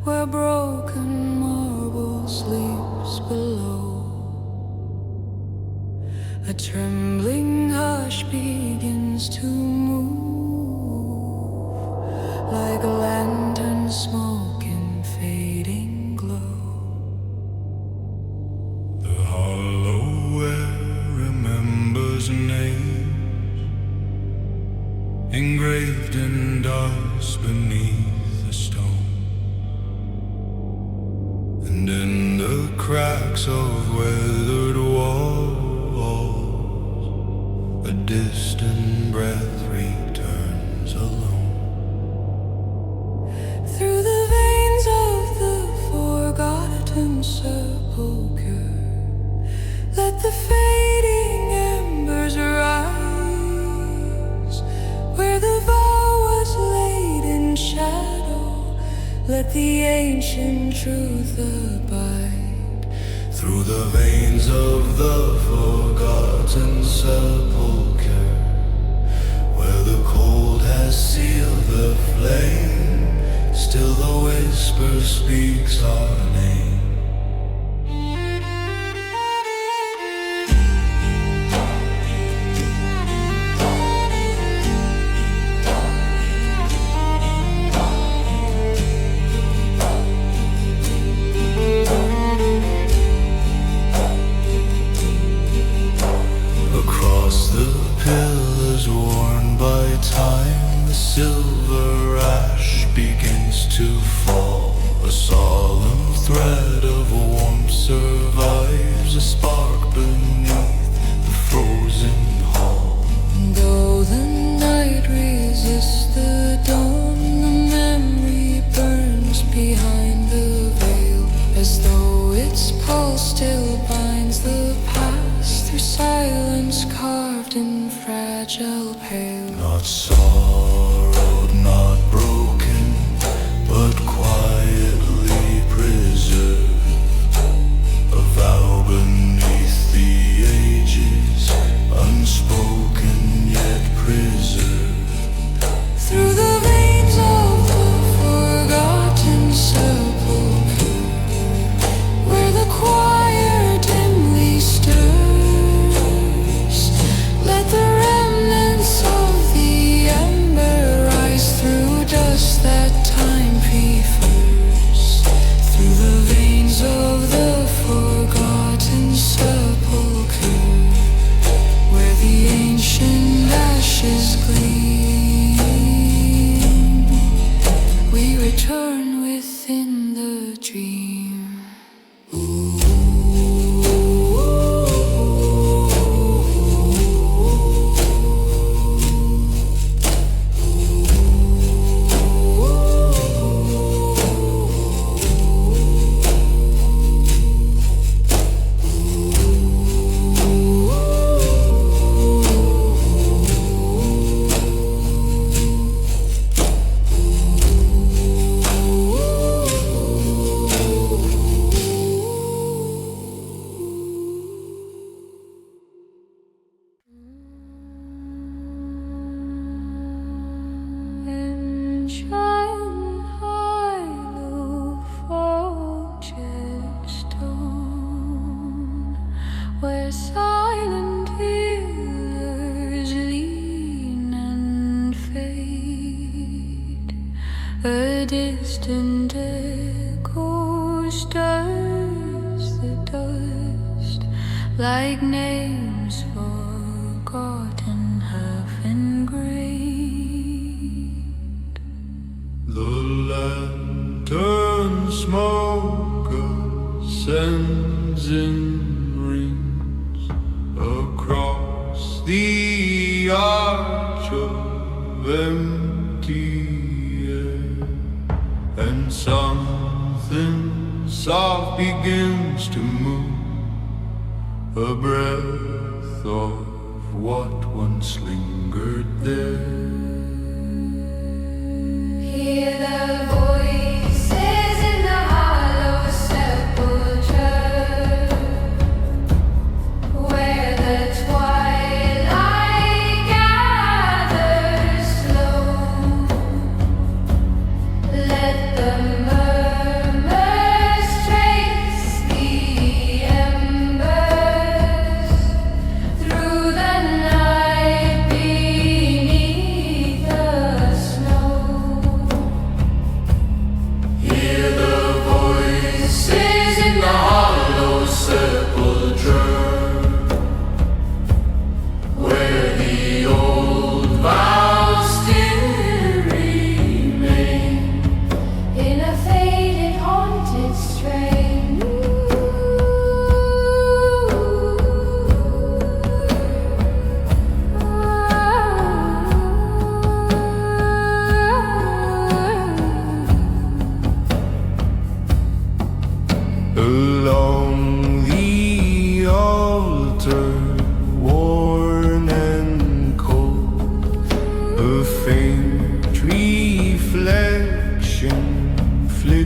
where broken marble sleeps below. A trembling hush begins to move, like a lantern smoke in fading glow. The hollow air remembers names engraved in dust beneath the stone, and in the cracks of weathered walls a distant breath returns alone. Through the veins of the forgotten sepulchre, let the fading embers rise. Where the vow was laid in shadow, let the ancient truth abide. Through the veins of the forgotten sepulchre, where the cold has sealed the flame, still the whisper speaks our name. Worn by time, the silver ash begins to fall. A solemn thread of warmth survives, a spark beneath the frozen hall. Though the night resists the dawn, the memory burns behind the veil, as though its pulse still binds the past through silence carved in fragile pale. Not sorrowed, not broken, but quietly preserved. A vow beneath the ages, unspoken yet preserved. Through the veins of the forgotten sepulchre, where the choir dimly stirs, let the remnants of the ember rise through dust that time prefers. Through the veins of the forgotten sepulchre, where the ancient ashes gleam, we return within the dream. Where silent healers lean and fade, a distant echo stirs the dust, like names forgotten, half engraved. The lantern smoke ascends in across the arch of empty air, and something soft begins to move, a breath of what once lingered there. Hear the voices in the hollow sepulchre, where the twilight gathers slow. Let the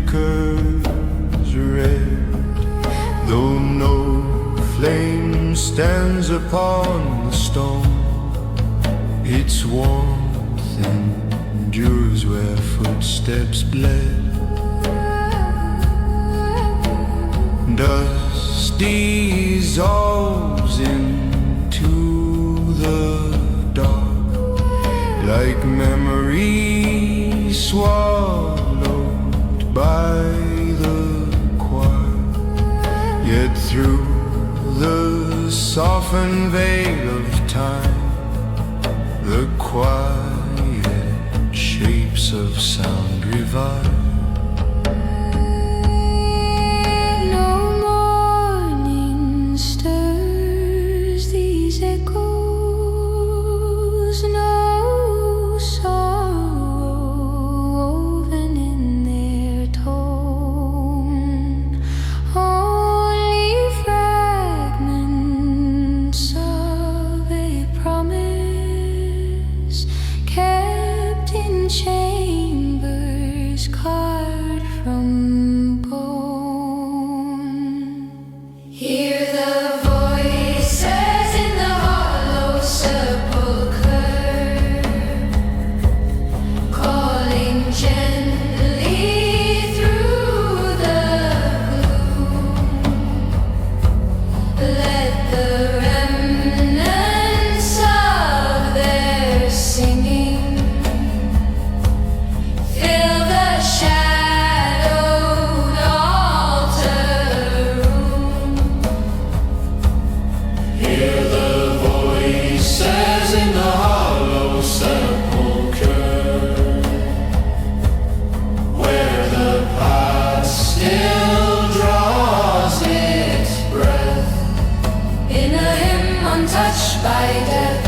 flickers red, though no flame stands upon the stone. Its warmth endures where footsteps bled. Dust dissolves into the dark, like memory swallowed by the choir. Yet through the softened veil of time, the quiet shapes of sound revive. Chambers carved from bone. Hear the voices in the hollow sepulchre, calling gently through the gloom. Let the remnants of their singing shadowed altar room. Hear the voices in the hollow sepulchre, where the past still draws its breath, In a hymn untouched by death.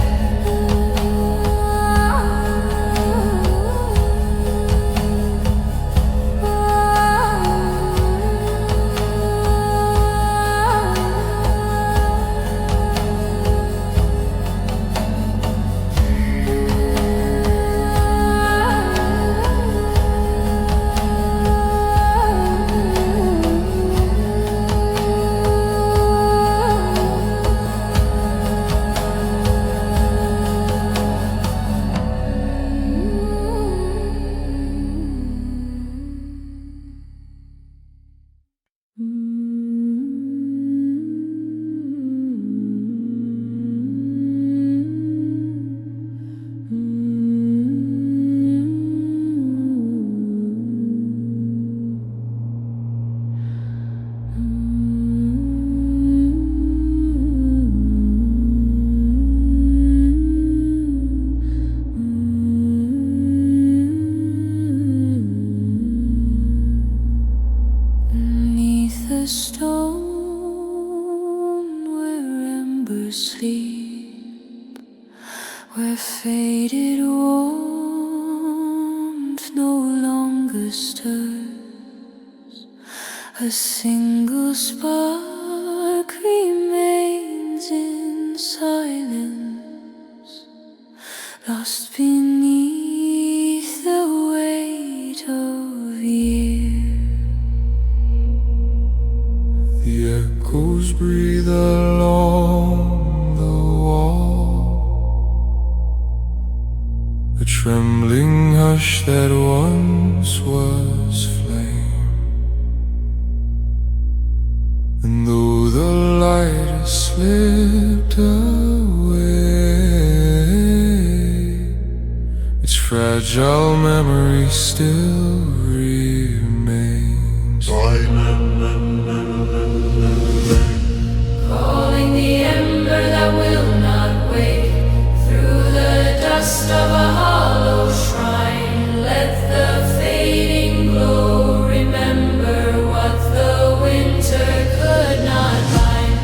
The stone where embers sleep, where faded warmth no longer stirs, a single spark remains in silence, lost beneath the weight of years. the echoes breathe along the wall, a trembling hush that once was flame. And though the light has slipped away, its fragile memory still remains. Calling the ember that will not wake through the dust of a hollow shrine. Let the fading glow remember what the winter could not bind.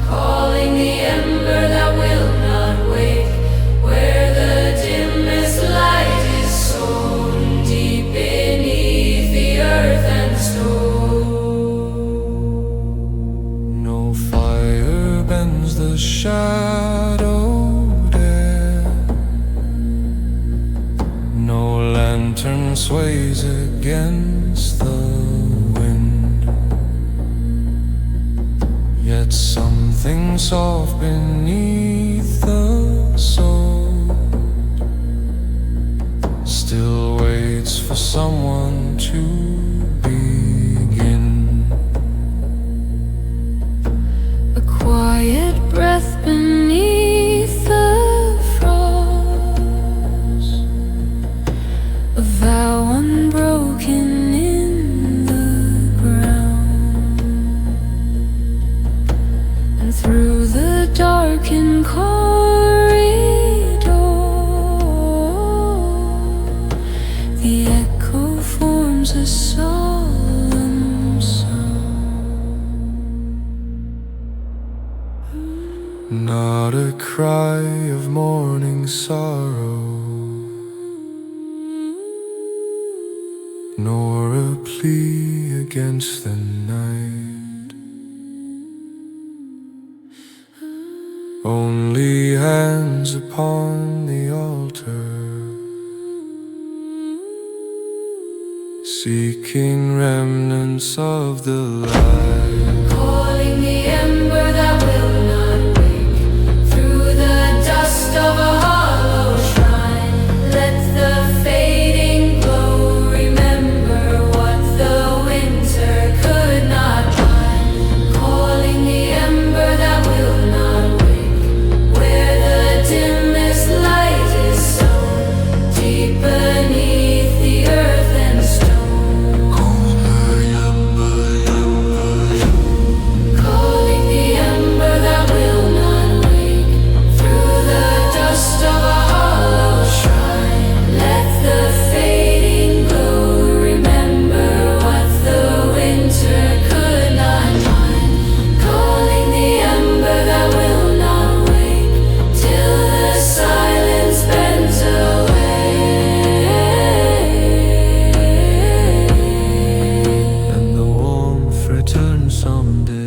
Calling the ember that will not wake, where the dimmest light is sown deep beneath Nothing soft beneath the sun still waits for someone to begin. A quiet breath beneath the frost, a vow unbroken in the ground. And through the darkened corridor, the echo forms a solemn song. Not a cry of mourning sorrow, nor a plea against the night. Only hands upon the altar, seeking remnants of the light. Calling the ember that will not wake, through the dust of a hollow shrine. Let the fading glow remember what the winter could not bind. Calling the ember that will not wake, where the dimmest light is sown, deep beneath the earth and stone. Calling the ember that will not wake, through the dust of a hollow shrine. Let the fading glow remember what the winter could not find. Calling the ember that will not wake, till the silence bends away, And the warmth returns someday.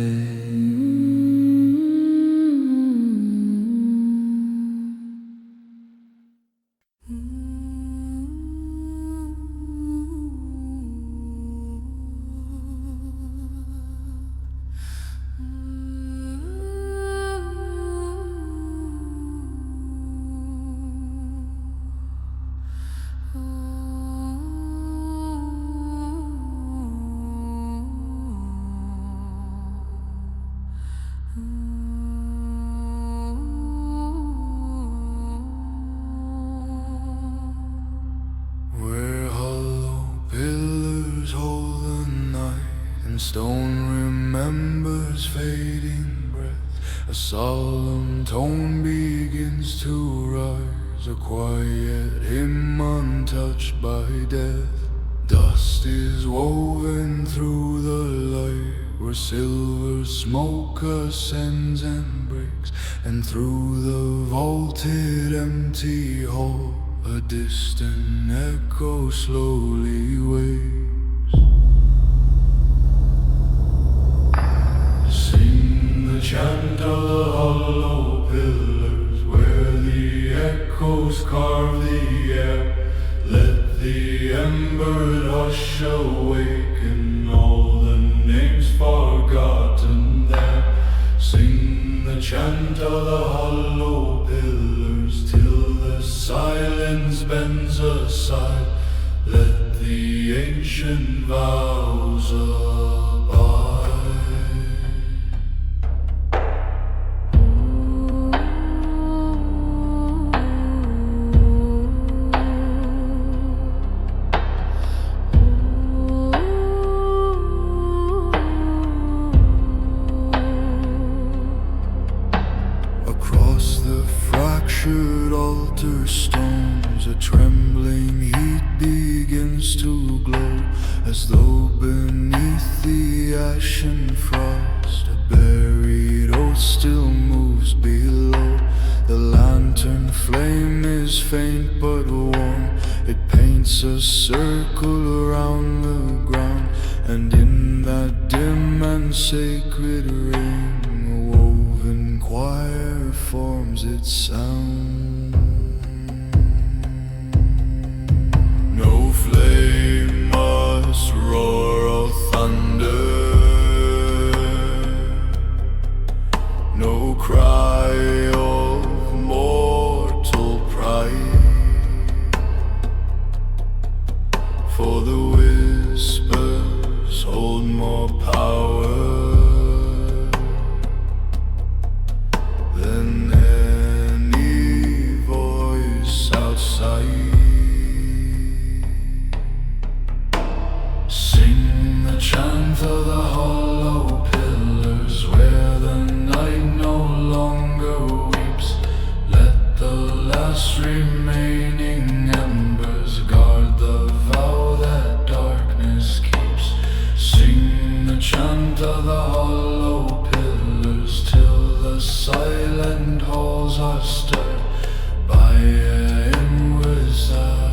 Where hollow pillars hold the night, and stone remembers fading breath, a solemn tone begins to rise, a quiet hymn untouched by death. Dust is woven through the light, where silver smoke ascends and breaks, and through the vaulted empty hall a distant echo slowly wakes. Sing the chant of the hollow pillars, where the echoes carve the air. Let the embered hush awaken all the names forgotten there. Sing the chant of the hollow pillars, till the silence bends aside. Let the ancient vows abide. Across the fractured altar stones, a trembling heat begins to glow, as though beneath the ashen frost a buried oath still moves below. The lantern flame is faint but warm, it paints a circle around the ground, and in that dim and sacred ring a woven choir forms its sound. No flame must roar or thunder, no more power than any voice outside. Sing the chant of the hollow pillars where the night no longer weeps. Let the last remaining embers guard the vow that darkness keeps. Sing the chant of the hollow pillars till the silent halls are stirred by an inward sound.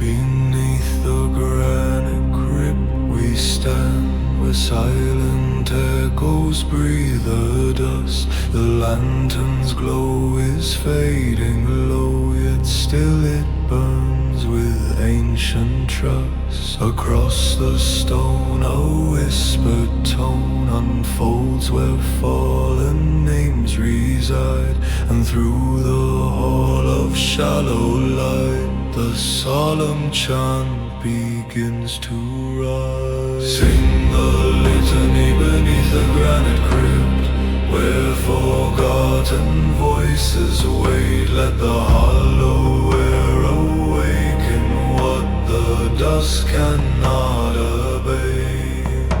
Beneath the granite crypt we stand, where silent echoes breathe the dust. The lantern's glow is fading low, yet still it burns with ancient trust. Across the stone a whispered tone unfolds where fallen names reside, and through the hall of shallow light the solemn chant begins to rise. Sing the litany beneath the granite crypt, where forgotten voices wait. Let the hollow air awaken what the dusk cannot abate.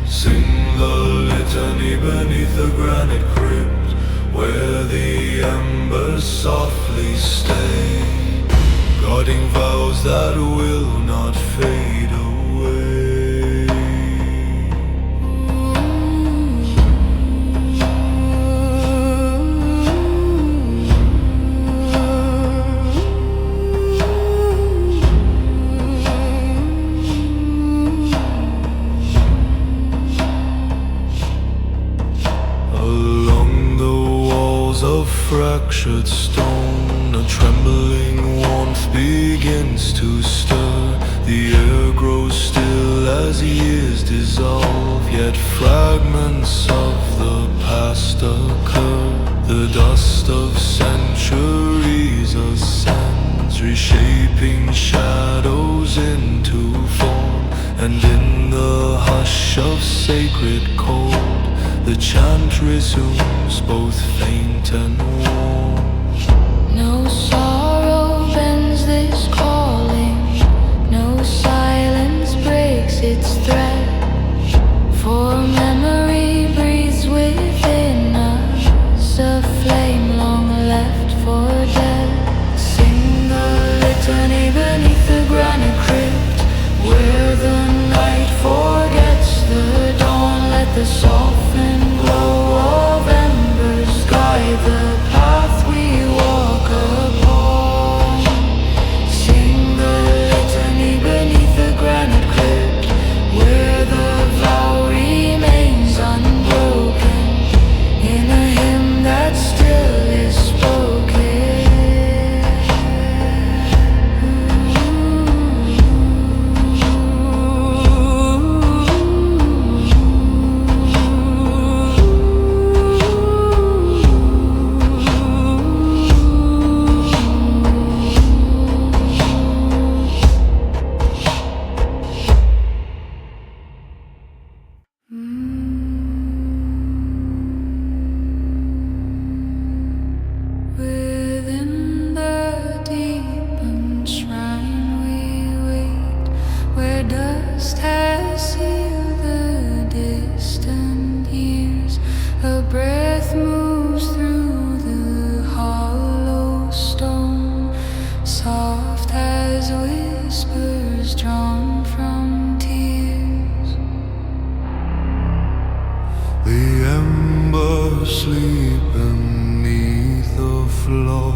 Sing the litany beneath the granite crypt, where the embers softly stay, guarding vows that will not fade away. Along the walls of fractured stone, a trembling warmth begins to stir. The air grows still as years dissolve, yet fragments of the past occur. The dust of centuries ascends, reshaping shadows into form. And in the hush of sacred cold, the chant resumes, both faint and warm. No sorrow bends this calling, no silence breaks its thread, for memory breathes within us, a flame long left for dead. Sing the litany beneath the granite crypt, where the night forgets the dawn. Let the softened glow of embers guide the path. asleep beneath the floor,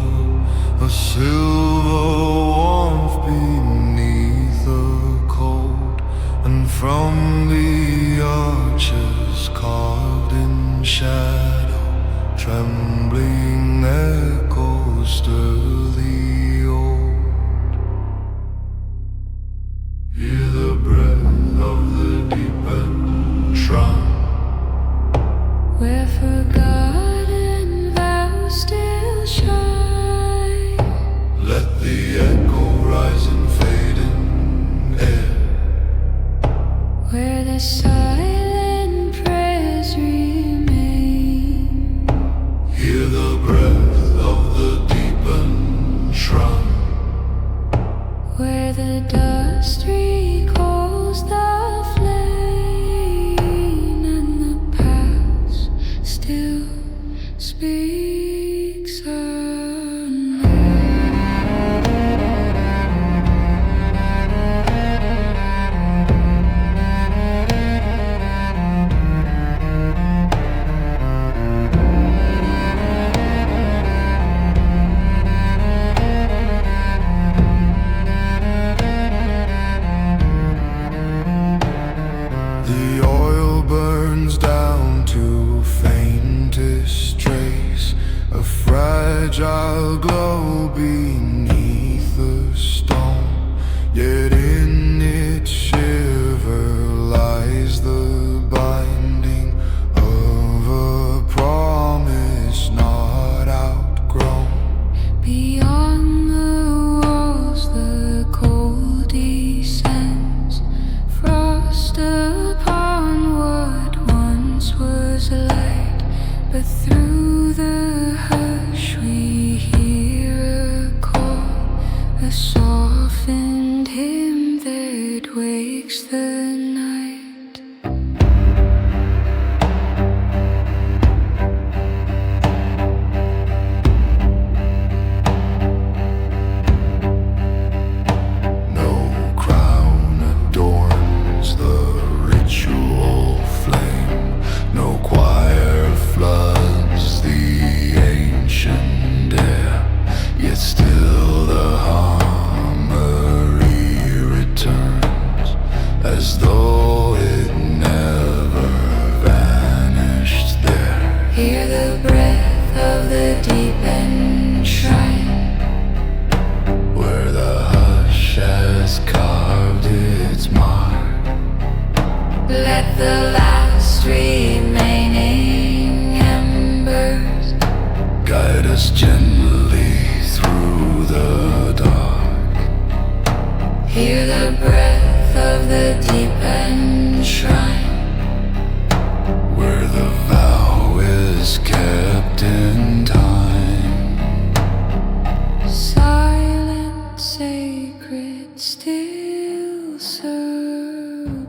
a silver warmth beneath the cold, and from the arches carved in shadow, trembling echoes stir the old. Hear the breath of the deep and shrine, where forgotten vows still shine. Let the echo rise in fading air, where the silent prayers remain. hear the breath of the deepened shrine, Where the dust recalls the flame, and the past still speaks unknown. the oil burns down to faintest trace, a fragile glow beneath the stone, yet in its shiver lies the binding of a promise not outgrown. Beyond the walls, the cold descends, frost upon what once was light. But through the hush we hear a call, a softened hymn that wakes the night. No crown adorns the ritual flame, no choir floods the ancient air, yet still the harmony returns, as though it never vanished there. Hear the breath of the deep and shrine, Where the hush has carved its mark, let the last remaining embers guide us gently through the dark. hear the breath of the deep and shrine, Where the vow is kept in time, silent, sacred, still sublime.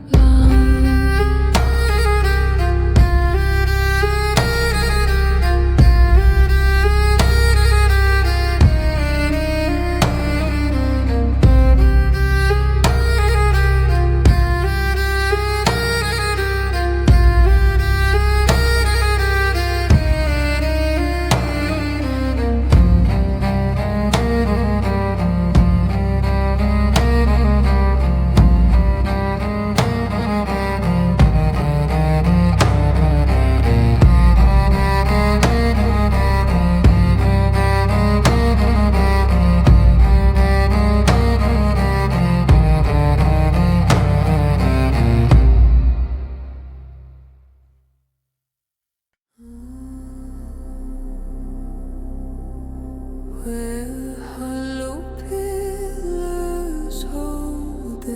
Where hollow pillars hold the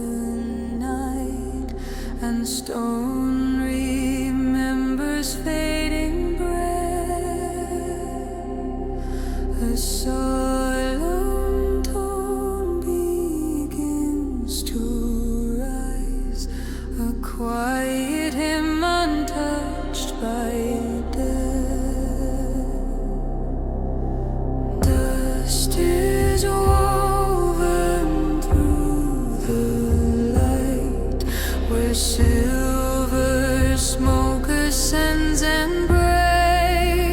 night, and stone remembers fading breath, a solemn tone begins to rise, a quiet hymn untouched by death. Dust is woven through the light, where silver smoke ascends and breaks.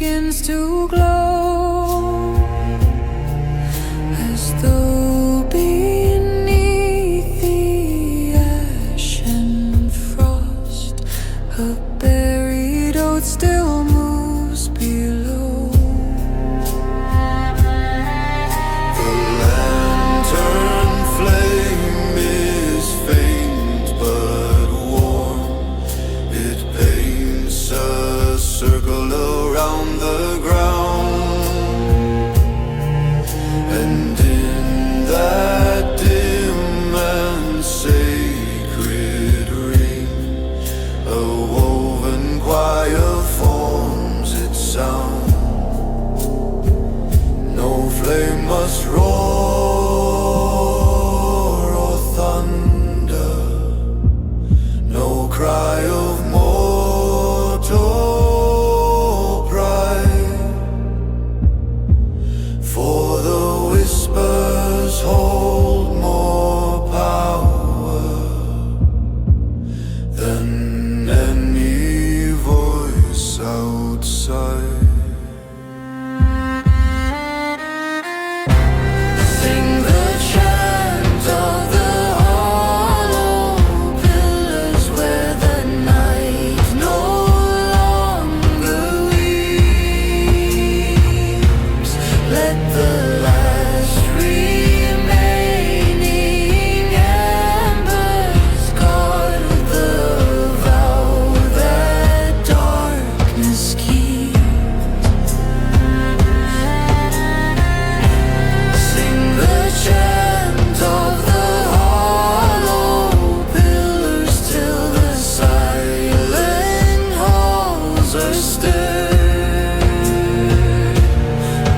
begins to glow, as though beneath the ash and frost a buried oat still moves below. The lantern flame is faint but warm. It paints a circle around the ground, and in that dim and sacred ring a woven choir forms its sound. No flame must roar or thunder, no cry of mortal pride, for the whispers hold more power than any voice outside. Sing the chant of the hollow pillars where the night no longer weeps. Let the last remaining embers guard the vow that darkness keeps. Sing the chant of the hollow pillars till the silent halls are stirred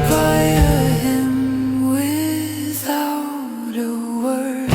by a hymn without a word.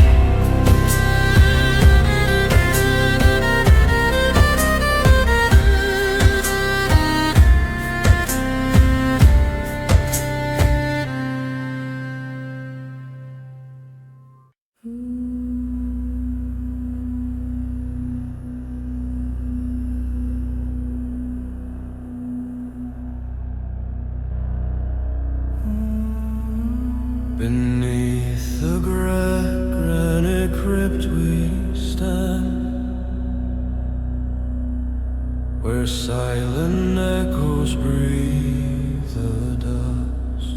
Beneath the granite crypt we stand, where silent echoes breathe the dust.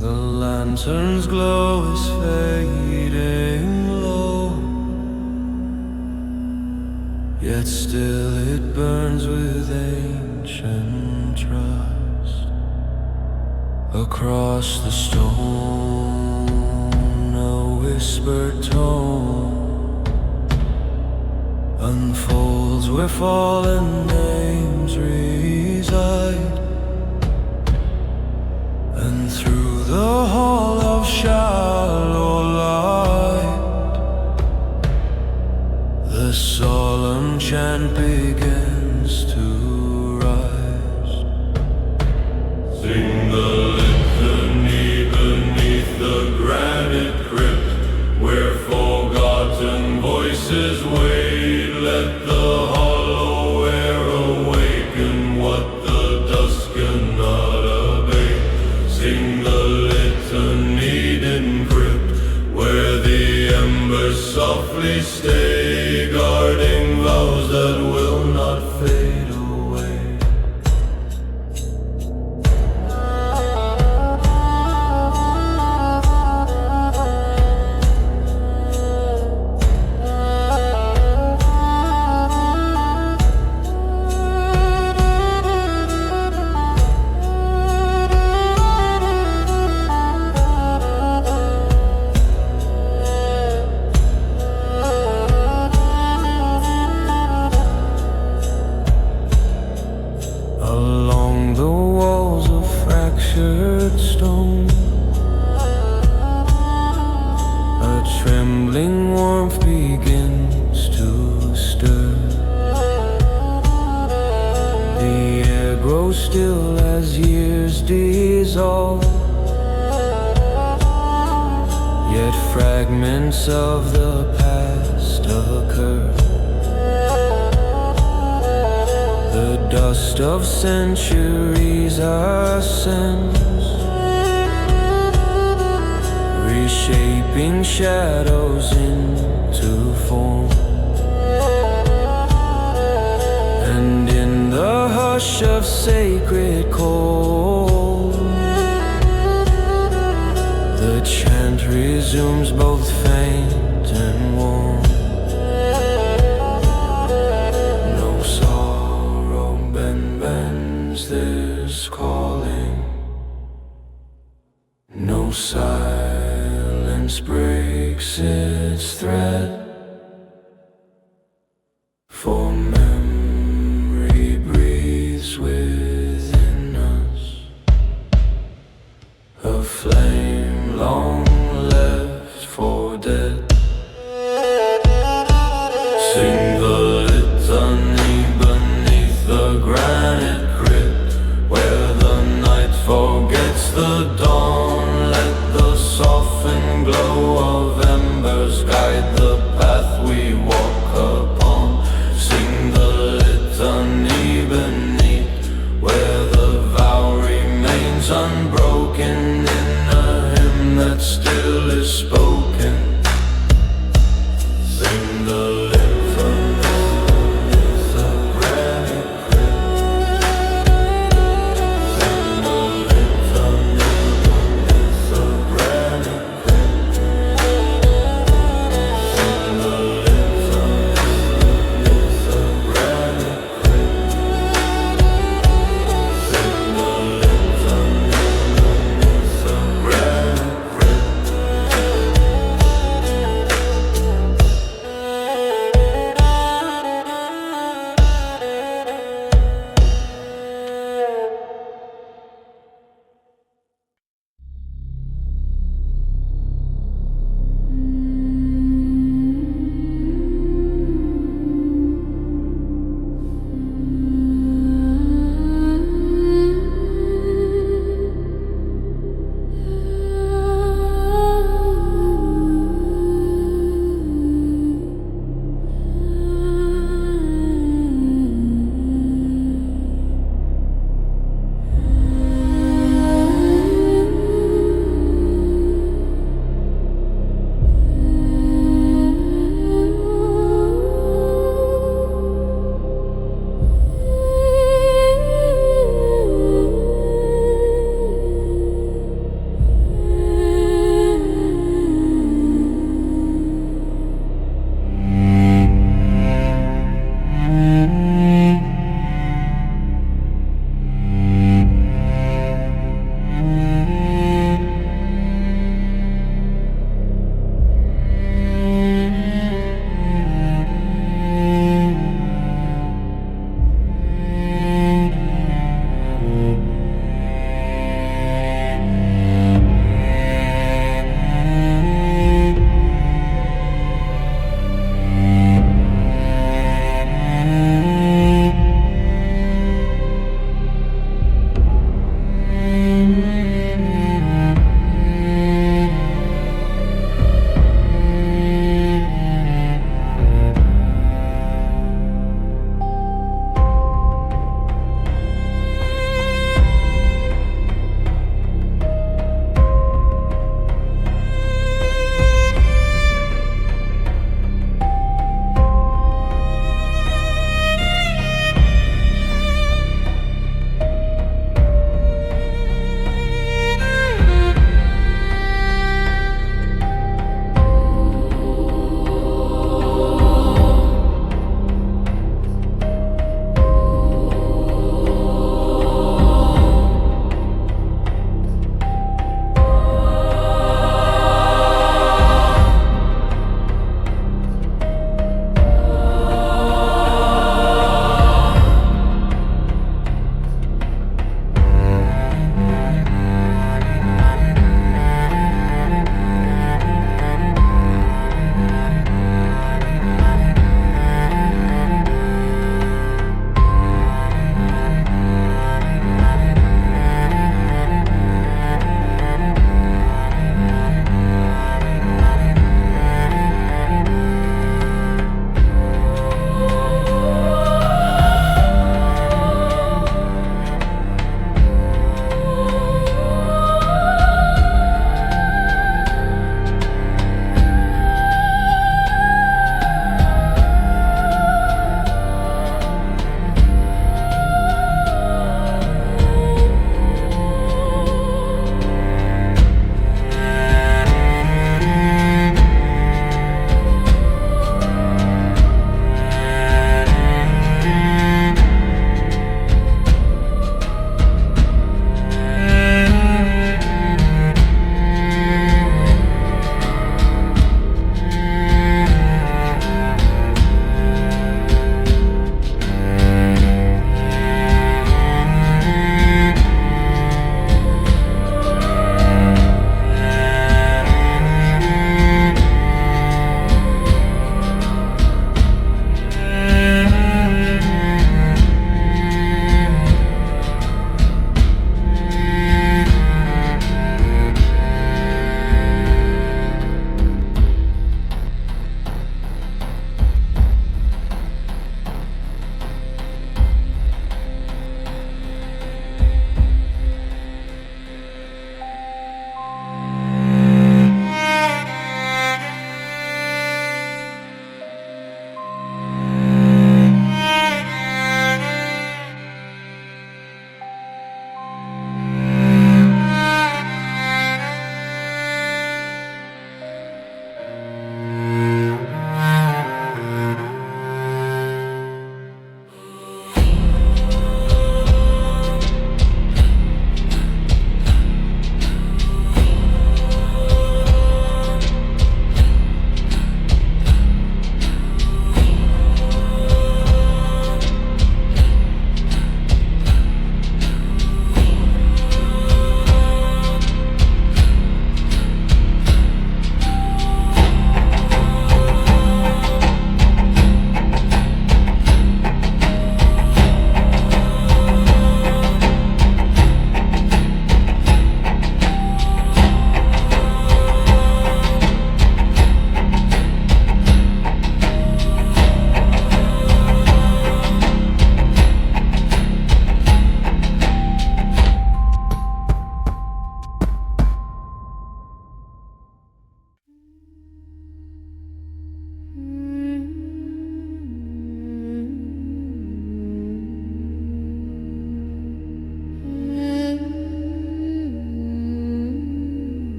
The lantern's glow is fading low, yet still it burns with ancient trust. Across the stone, a whispered tone unfolds where fallen names reside, and through the hall of shallow light, the solemn chant begins to rise. Sing the litany beneath the granite crypt, where forgotten voices wait. Let the hollow air awaken what the dusk cannot abate. Sing the litany in crypt, where the embers softly stay, guarding vows that will not fade away. Along the walls of fractured stone, a trembling warmth begins to stir. The air grows still as years dissolve, yet fragments of the past occur. The dust of centuries ascends, reshaping shadows into form. And in the hush of sacred call, the chant resumes, both faint and warm. No sorrow bends this calling, no silence breaks its thread. For memory breathes within us, a flame long left for dead. Sing the litany beneath the granite crypt, where the night forgets the dawn. Let the softened glow of embers guide the path.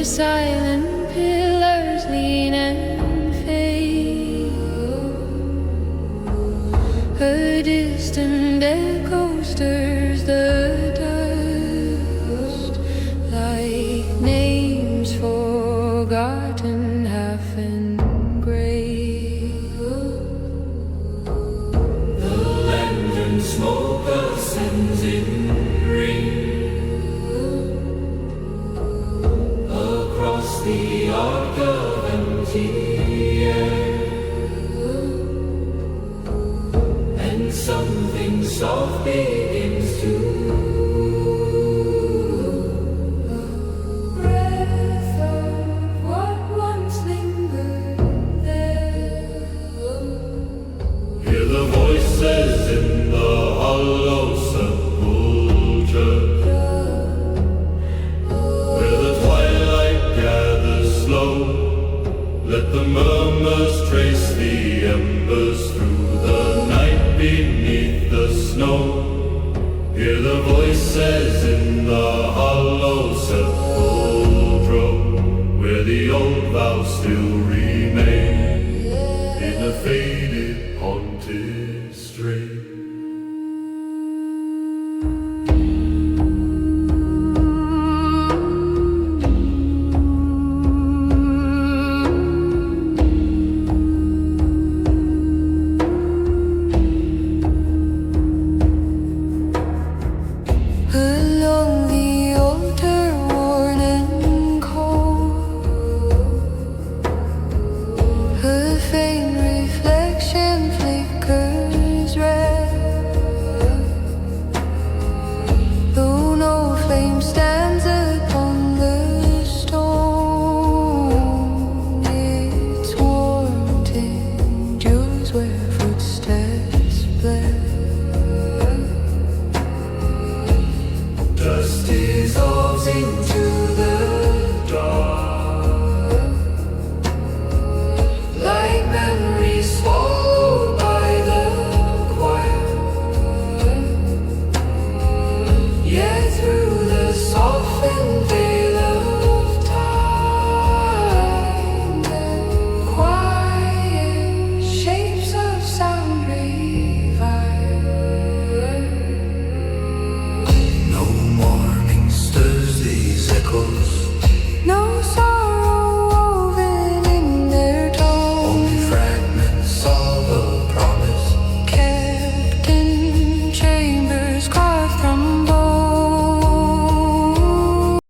where silent pillars lean and fade. A distant echo stirs the dust, like names forgotten, half engraved. The lantern smoke ascends in ring across the arc of empty air, and something soft begins to Breath of what once lingered there. hear the voices in the hollow sepulchre, where the twilight gathers slow. Let the murmurs trace the embers through the night beneath the snow. Hear the voices in the hollow sepulchre, where the old vows still remain in a faded, haunted strain. Along the altar, worn and cold, a faint reflection flickers red. Though no flame stands upon the stone, its warmth endures where footsteps bled. Dust is all